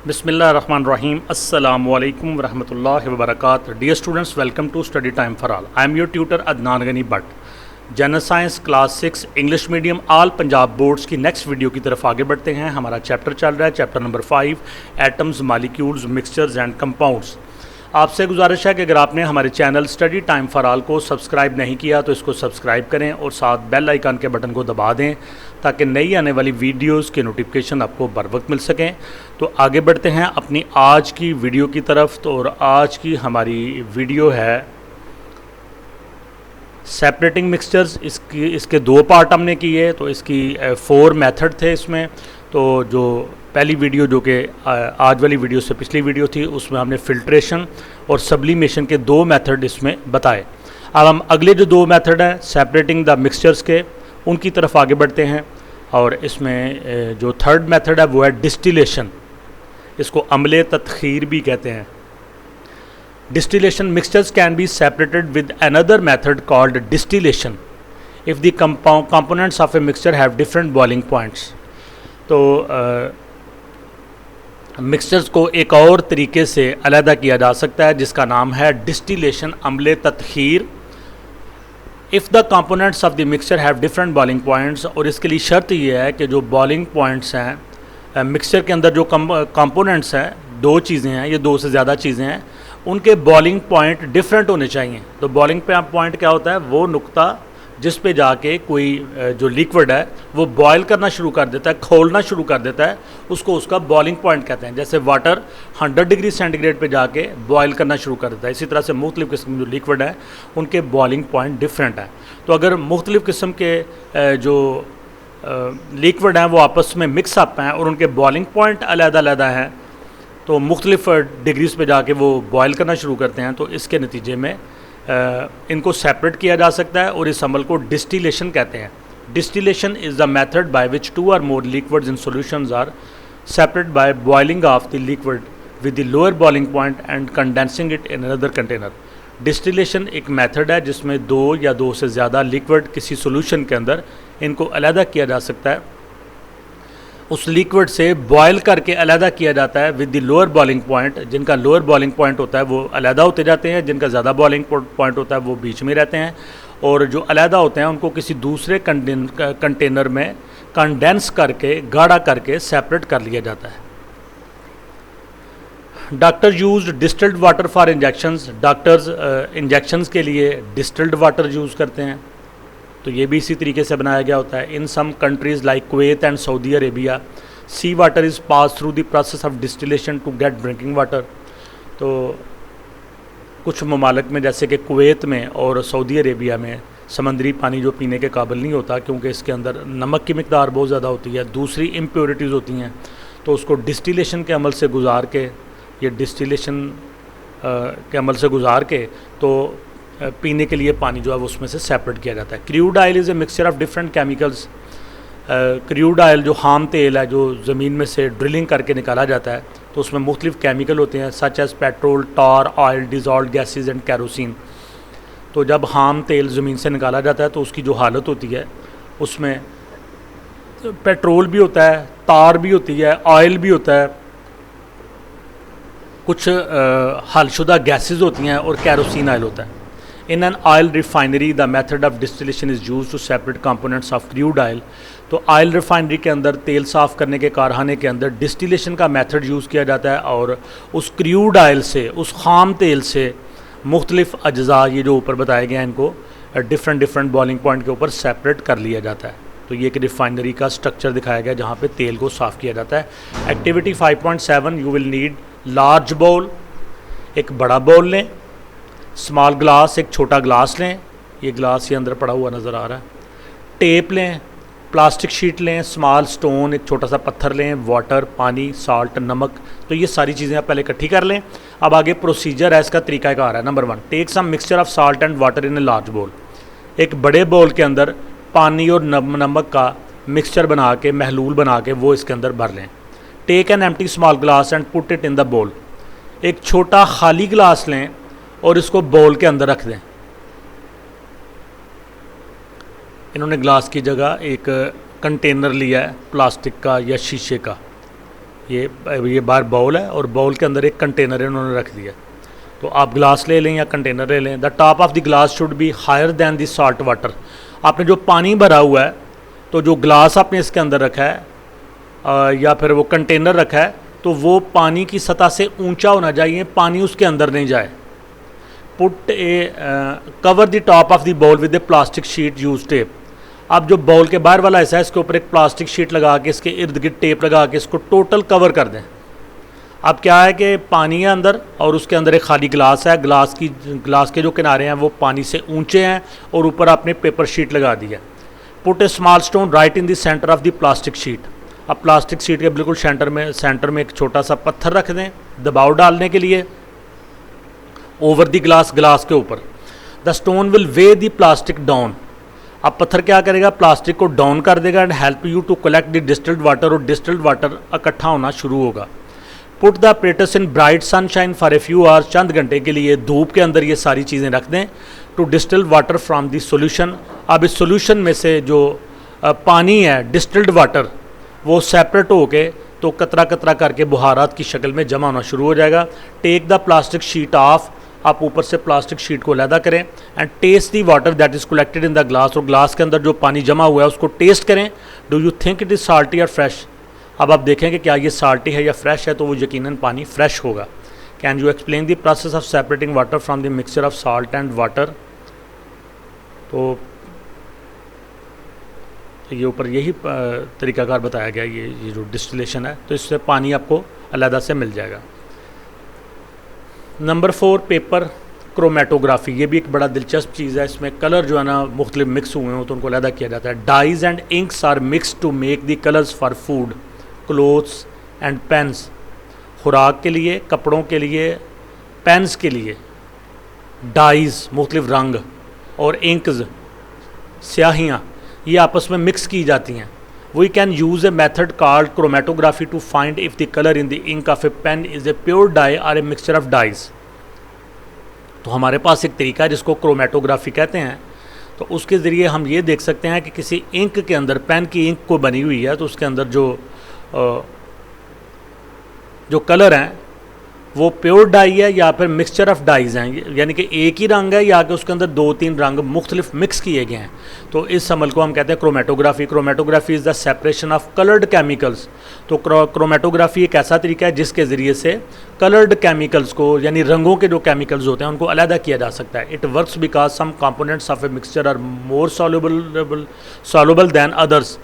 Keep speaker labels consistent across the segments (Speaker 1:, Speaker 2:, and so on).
Speaker 1: Bismillahirrahmanirrahim. Assalamu alaikum wa rahmatullahi wa barakatuh. Dear students, welcome to Study Time for All. I am your tutor Adnan Ghani Bhatt. General science class 6 English medium all Punjab boards की next video की तरफ आगे बढ़ते हैं। हमारा chapter चल रहा है chapter number 5 atoms, molecules, mixtures and compounds. आपसे गुजारिश है कि अगर आपने हमारे channel study time for all को सब्सक्राइब नहीं किया तो इसको सब्सक्राइब करें और साथ बेल आइकन के बटन को दबा दें ताकि नई आने वाली वीडियोस के नोटिफिकेशन आपको बर वक्त मिल सकें। तो आगे बढ़ते हैं अपनी आज की वीडियो की तरफ। तो और आज की हमारी वीडियो है सेपरेटिंग मिक्सचर्स। इसके दो पार्ट हमने किए, तो इसकी 4 मेथड थे इसमें। तो जो पहली वीडियो जो कि आज वाली वीडियो से पिछली वीडियो थी उसमें हमने फिल्ट्रेशन और सब्लिमेशन के 2 मेथड इसमें बताए। अब हम अगले जो 2 मेथड हैं सेपरेटिंग द मिक्सचर्स के, उनकी तरफ आगे बढ़ते हैं। और इसमें जो थर्ड मेथड है वो है डिस्टिलेशन। इसको अमले तत्खीर भी कहते हैं। Distillation mixtures can be separated with another method called distillation if the components of a mixture have different boiling points. तो मिक्सचर्स को एक और तरीके से अलहदा किया जा सकता है जिसका नाम है डिस्टिलेशन, अमले तत्खीर। If the components of the mixture have different boiling points, और इसके लिए शर्त ये है कि जो बॉइलिंग पॉइंट्स हैं मिक्सचर के अंदर, जो कंपोनेंट्स हैं, 2 चीज़ें हैं, ये 2 से ज़्यादा चीज़ें हैं, उनके बॉइलिंग पॉइंट डिफरेंट होने चाहिए। तो बॉइलिंग पॉइंट क्या होता है? वो नुक्ता जिस पे जाके कोई जो लिक्विड है वो बॉयल करना शुरू कर देता है, खोलना शुरू कर देता है, उसको उसका बॉइलिंग पॉइंट कहते हैं। जैसे वाटर 100 डिग्री सेंटीग्रेड पे जाके बॉयल करना शुरू कर देता है, इसी तरह से मुख्तलिफ़ किस्म जो लिक्विड है उनके बॉइलिंग पॉइंट डिफरेंट है। तो अगर मुख्तलिफ़ किस्म के जो लिक्विड हैं वो आपस में मिक्स अप हैं और उनके बॉइलिंग पॉइंट अलग-अलग हैं, तो मुख्तलिफ़ डिग्रीज़ पे जाके वो बॉयल करना शुरू करते हैं, तो इसके नतीजे में इनको सेपरेट किया जा सकता है और इस अमल को डिस्टिलेशन कहते हैं। Distillation is the method by which 2 or more liquids in solutions are separated by boiling off the liquid with the lower boiling point and condensing it in another container। Distillation एक method है जिसमें 2 या 2 से ज़्यादा liquid किसी solution के अंदर इनको अलहदा किया जा सकता है, उस लिक्विड से बॉयल करके अलहदा किया जाता है with the lower boiling point. जिनका लोअर बॉइलिंग पॉइंट होता है वो अलहदा होते जाते हैं, जिनका ज़्यादा बॉइलिंग पॉइंट होता है वो बीच में रहते हैं, और जो अलहदा होते हैं उनको किसी दूसरे कंटेनर में कंडेंस करके, गाढ़ा करके सेपरेट कर लिया जाता है। Doctor use distilled water for injections. Doctors injections के लिए डिस्टिल्ड वाटर यूज़ करते हैं, तो ये भी इसी तरीके से बनाया गया होता है। In some countries like Kuwait and Saudi Arabia sea water is pass through the process of distillation to get drinking water. तो कुछ ममालिक में जैसे कि कुवैत में और सऊदी अरेबिया में समंदरी पानी जो पीने के काबिल नहीं होता क्योंकि इसके अंदर नमक की मिकदार बहुत ज़्यादा होती है, दूसरी इम्प्योरिटीज़ होती हैं, तो उसको डिस्टिलेशन के अमल से गुजार के, ये डिस्टिलेशन के अमल से गुजार के तो पीने के लिए पानी जो है वो उसमें से सेपरेट किया जाता है। Crude oil is a mixture of different chemicals. Crude oil जो खाम तेल है जो ज़मीन में से ड्रिलिंग करके निकाला जाता है, तो उसमें मुख्तलिफ़ केमिकल होते हैं such as petrol, tar, oil, dissolved gases and kerosene. तो जब खाम तेल ज़मीन से निकाला जाता है तो उसकी जो हालत होती है उसमें पेट्रोल भी होता है, तार भी होती है, ऑयल भी होता है, कुछ हलशुदा गैसेस होती हैं और कैरोसिन ऑयल होता है। In an oil refinery the method of distillation is use to separate components of crude oil. तो ऑयल रिफाइनरी के अंदर, तेल साफ़ करने के कारखाने के अंदर डिस्टिलेशन का मेथड यूज़ किया जाता है और उस क्रूड ऑयल से, उस खाम तेल से मुख्तलिफ़ अज्जा, ये जो ऊपर बताए गए हैं, इनको डिफरेंट बॉइलिंग पॉइंट के ऊपर सेपरेट कर लिया जाता है। तो ये एक रिफाइनरी का स्ट्रक्चर दिखाया गया जहाँ पे तेल को साफ़ किया जाता है। Activity 5.7 you will need large bowl, एक बड़ा बाउल लें, स्मॉल ग्लास, एक छोटा ग्लास लें, ये ग्लास ये अंदर पड़ा हुआ नज़र आ रहा है, टेप लें, प्लास्टिक शीट लें, स्मॉल स्टोन, एक छोटा सा पत्थर लें, वाटर, पानी, साल्ट, नमक। तो ये सारी चीज़ें आप पहले इकट्ठी कर लें। अब आगे प्रोसीजर है, इसका तरीकाकार है। Number 1, take some mixture of salt and water in a large bowl. एक बड़े बाउल के अंदर पानी और नमक का मिक्सचर बना के, महलूल बना के वो इसके अंदर भर लें। Take an empty small glass and put it in the bowl. एक छोटा खाली ग्लास लें और इसको बाउल के अंदर रख दें। इन्होंने ग्लास की जगह एक कंटेनर लिया है प्लास्टिक का या शीशे का, ये बाहर बाउल है और बाउल के अंदर एक कंटेनर इन्होंने रख दिया। तो आप ग्लास ले लें या कंटेनर ले लें। The top of the glass should be higher than the salt water. आपने जो पानी भरा हुआ है, तो जो ग्लास आपने इसके अंदर रखा है या फिर वो कंटेनर रखा है, तो वो पानी की सतह से ऊंचा होना चाहिए, पानी उसके अंदर नहीं जाए। Put a cover the top of the bowl with a plastic sheet use tape. अब जो बाउल के बाहर वाला हिस्सा है, इसके ऊपर एक प्लास्टिक शीट लगा के इसके इर्द गिर्द टेप लगा के इसको टोटल कवर कर दें। अब क्या है कि पानी है अंदर और उसके अंदर एक खाली ग्लास है, ग्लास के जो किनारे हैं वो पानी से ऊंचे हैं और ऊपर आपने पेपर शीट लगा दी है। Put A small stone right in the centre of the plastic sheet. अब प्लास्टिक शीट के बिल्कुल सेंटर में एक छोटा सा पत्थर रख दें दबाव डालने के लिए ओवर द ग्लास के ऊपर। The stone will weigh the plastic down. अब पत्थर क्या करेगा, प्लास्टिक को डाउन कर देगा and help you to collect the distilled water, और डिस्टिल्ड वाटर इकट्ठा होना शुरू होगा। Put the apparatus in bright sunshine for a few hours. चंद घंटे के लिए धूप के अंदर ये सारी चीज़ें रख दें। To distilled water from the solution. अब इस सोल्यूशन में से जो पानी है, डिस्टिल्ड वाटर, वो सेपरेट होके तो कतरा कतरा करके बुहारात की शक्ल में जमा होना शुरू हो जाएगा। Take the plastic sheet off. आप ऊपर से प्लास्टिक शीट को अलहदा करें and taste the water that is collected in the glass. और ग्लास के अंदर जो पानी जमा हुआ है उसको टेस्ट करें। Do you think it is salty और फ्रेश। अब आप देखें कि क्या ये साल्टी है या फ्रेश है, तो वो यकीनन पानी फ्रेश होगा। Can you explain the process of separating water from the mixture of salt and water. तो ये ऊपर यही तरीकाकार बताया गया, ये जो डिस्टिलेशन है, तो इससे पानी आपको अलहदा से मिल जाएगा। Number 4 paper chromatography. ये भी एक बड़ा दिलचस्प चीज़ है। इसमें कलर जो है ना मुख्तलिफ मिक्स हुए हैं तो उनको अलहदा किया जाता है। Dyes and inks are mix to make the colours for food, clothes and pens. खुराक के लिए, कपड़ों के लिए, पेन्स के लिए डाइज मुख्तलिफ रंग और इंक्स स्याहियाँ ये आपस में मिक्स की जाती हैं। We can use a method called chromatography to find if the colour in the ink of a pen is a pure dye or a mixture of dies. तो हमारे पास एक तरीका है जिसको क्रोमेटोग्राफी कहते हैं। तो उसके ज़रिए हम ये देख सकते हैं कि किसी इंक के अंदर, पेन की इंक को बनी हुई है, तो उसके अंदर जो कलर हैं वो प्योर डाई है या फिर मिक्सचर ऑफ डाइज हैं, यानी कि एक ही रंग है या कि उसके अंदर 2-3 रंग मुख्तलिफ मिक्स किए गए हैं। तो इस अमल को हम कहते हैं chromatography. Chromatography is the separation of coloured chemicals. तो क्रोमेटोग्राफी एक ऐसा तरीका है जिसके ज़रिए से कलर्ड केमिकल्स को, यानी रंगों के जो केमिकल्स होते हैं, उनको अलहदा किया जा सकता है। It works because some components of a mixture are more soluble than others.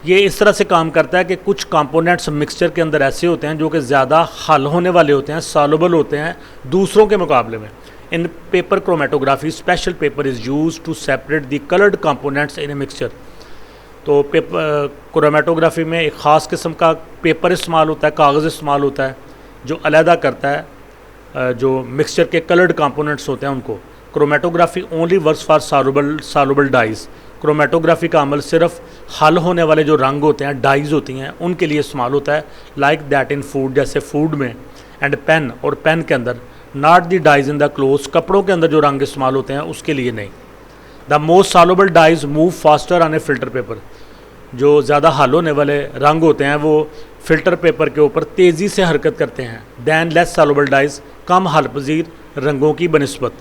Speaker 1: ये इस तरह से काम करता है कि कुछ कंपोनेंट्स मिक्सचर के अंदर ऐसे होते हैं जो कि ज़्यादा हल होने वाले होते हैं, सॉल्युबल होते हैं दूसरों के मुकाबले में। In paper chromatography special paper is use to separate the coloured components in a mixture. तो पेपर क्रोमेटोग्राफी में एक ख़ास किस्म का पेपर इस्तेमाल होता है, कागज़ इस्तेमाल होता है, जो अलहदा करता है जो मिक्सचर के कलर्ड कंपोनेंट्स होते हैं उनको। Chromatography only works for soluble dyes. Chromatography का अमल सिर्फ हल होने वाले जो रंग होते हैं, डाइज होती हैं, उनके लिए इस्तेमाल होता है। लाइक दैट इन फूड, जैसे फूड में, एंड पेन, और पेन के अंदर। Not the dyes in the clothes, कपड़ों के अंदर जो रंग इस्तेमाल होते हैं उसके लिए नहीं। The most soluble dyes move faster on a filter paper. जो ज़्यादा हल होने वाले रंग होते हैं वो फिल्टर पेपर के ऊपर तेज़ी से हरकत करते हैं। दैन लेस सॉल्युबल डाइज, कम हल पजीर रंगों की बनस्बत।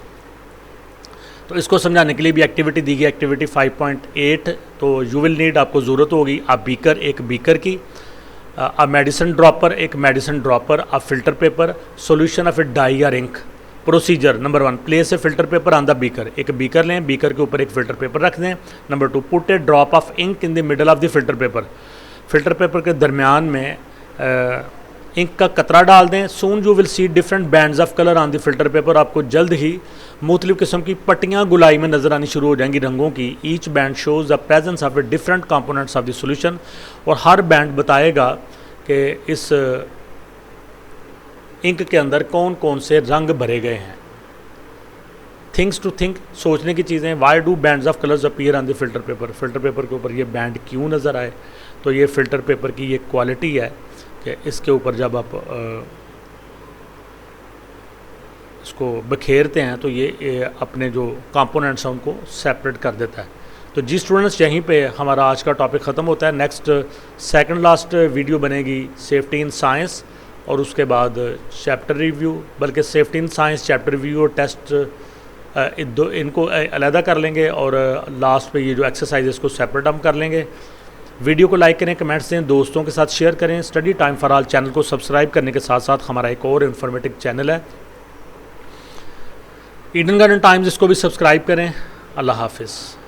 Speaker 1: तो इसको समझाने के लिए भी एक्टिविटी दी गई, एक्टिविटी 5.8। तो यू विल नीड, आपको ज़रूरत होगी अ बीकर, एक बीकर की, अ मेडिसिन ड्रॉपर, एक medicine dropper, a filter paper, solution of a dye और ink. Procedure number 1, place a filter paper on the beaker. एक बीकर लें, बीकर के ऊपर एक फिल्टर पेपर रख दें। Number 2, put a drop of ink in the middle of the filter paper. Filter paper के दरमियान में इंक का कतरा डाल दें। Soon you will see different bands of colour on the filter paper. आपको जल्द ही मुख्तलिफ किस्म की पट्टियाँ गुलाई में नज़र आनी शुरू हो जाएंगी रंगों की। Each band shows the presence of a different components of the solution. और हर बैंड बताएगा कि इस इंक के अंदर कौन कौन से रंग भरे गए हैं। थिंग्स टू थिंक, सोचने की चीज़ें। Why do bands of colours appear on the filter paper. Filter paper के ऊपर ये बैंड क्यों नज़र आए। तो ये फ़िल्टर पेपर की ये क्वालिटी है कि इसके ऊपर जब आप इसको बखेरते हैं तो ये अपने जो कंपोनेंट्स हैं उनको सेपरेट कर देता है। तो जी स्टूडेंट्स, यहीं पे हमारा आज का टॉपिक ख़त्म होता है। नेक्स्ट सेकंड लास्ट वीडियो बनेगी सेफ्टी इन साइंस, और उसके बाद चैप्टर रिव्यू, बल्कि safety in science, chapter review और टेस्ट इनको अलहदा कर लेंगे, और लास्ट पे ये जो एक्सरसाइज है इसको सेपरेट हम कर लेंगे। वीडियो को लाइक करें, कमेंट्स दें, दोस्तों के साथ शेयर करें। Study time for all channel को सब्सक्राइब करने के साथ साथ हमारा एक और इन्फॉर्मेटिव चैनल है ईडन गार्डन टाइम्स, इसको भी सब्सक्राइब करें। अल्लाह हाफिज़।